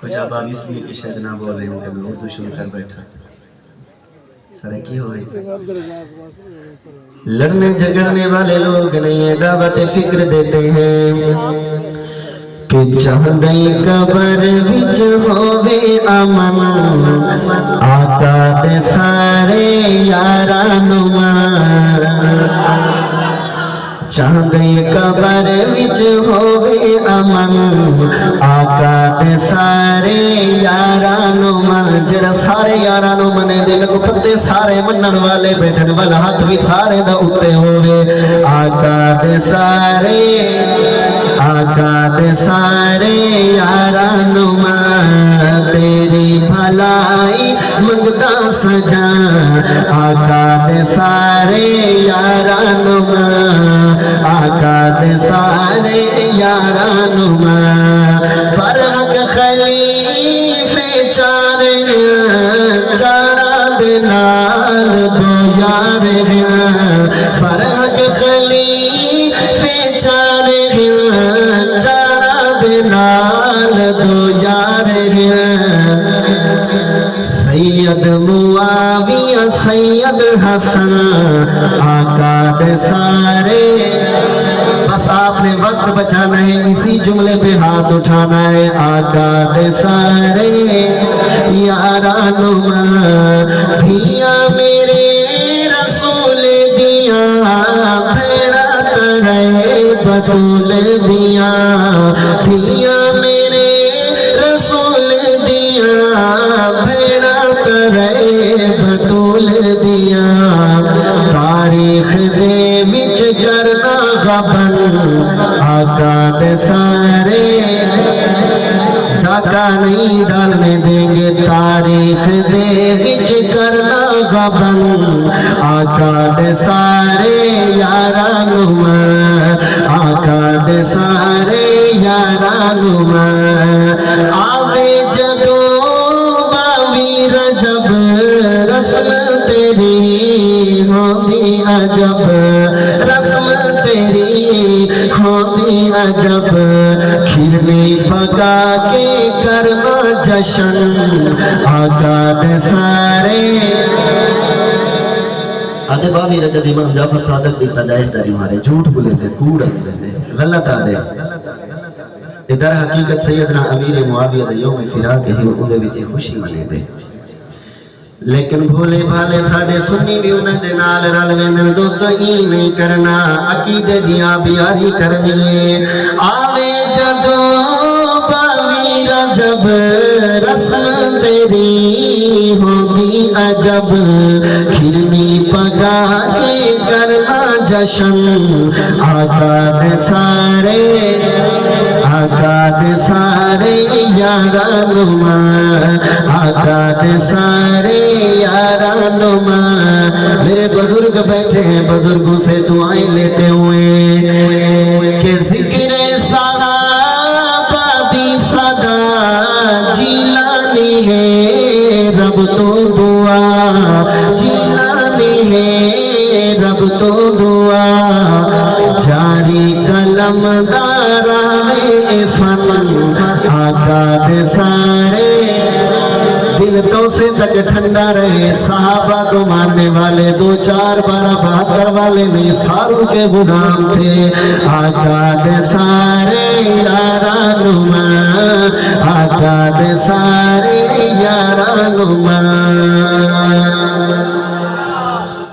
کچھ آپ اس لیے کہ شاید نہ بول رہے ہوں کہ میں اردو شروع کر بیٹھا سر کی ہوئی لڑنے جھگڑنے والے لوگ نہیں دعوت فکر دیتے ہیں کہ چاہدائی قبر وچ ہووے امن آقا دے سارے یارانو چاہدائی قبر وچ ہووے امن آقا دے سارے یارانو من جڑا سارے یارانو منے دے میں کو پتے سارے منن والے بیٹھن والا ہاتھ بھی سارے دا اٹھے ہوئے آقا دے سارے یارانو ماں تیری بھلائی منگتا سجا آقا دے سارے یارانو ماں آقا دے سارے یارانو ماں فرحق خلیفے چارہ دے نال دو یار ہیں فرحق خلیفے چارہ دے نال دو یار ہیں سید معاویہ سید حسن آقا دے سارے بس آپ نے وقت بچانا ہے اسی جملے پہ ہاتھ اٹھانا ہے آقا دے سارے یارانو ماں دھیا میرے رسول دیا بھیڑا کرے بطول دیا دھیا میرے رسول دیا بھیڑا کرے بطول دیا تاریخ دے وچ جرنا غبن آقا دے سارے ڈاکہ نہیں ڈالنے دیں گے تاریخ دے وچ کرنا غبن آقا دے سارے یارانو ماں آقا دے سارے یارانو ماں آوے جدو باوی رجب رسم تیری ہوندی عجب رسم تیری ہوندی عجب کھرنی پکا کے کرنا جشن آقا دے سارے آدھے باوی رجب امام جعفر صادق دی پیدائش داری مارے جھوٹ بولے دے کوڑ بولے دے غلط آدھے ادھر حقیقت سیدنا امیر معاویہ دے یوم فراق ہی اندے بھی خوشی منے دے لیکن بھولے بھالے ساڑھے سنی بھی انہیں دے نال رل ویندن دوستو ہی نہیں کرنا عقیدے دیا بیاری کرنی ہے آوے جدو باوی رجب رسم تیری ہوگی عجب کھرنی پگا کے کرنا جشن آقا دے سارے یارانو ماں آقا دے سارے یارانو ماں میرے بزرگ بیٹھے ہیں بزرگوں سے دعائیں لیتے ہوئے کہ ذکر صحابہ دی صدا جیلانی ہے رب تو دعا جیلانی ہے رب تو دعا جاری قلم دارا میں فن آقا دے سارے دل تو سے تک ٹھنڈا رہے صحابہ کو ماننے والے دو چار بارہ بہتر والے میں ساروں کے غلام تھے آقا دے سارے یارانو ماں آقا دے سارے یارانو ماں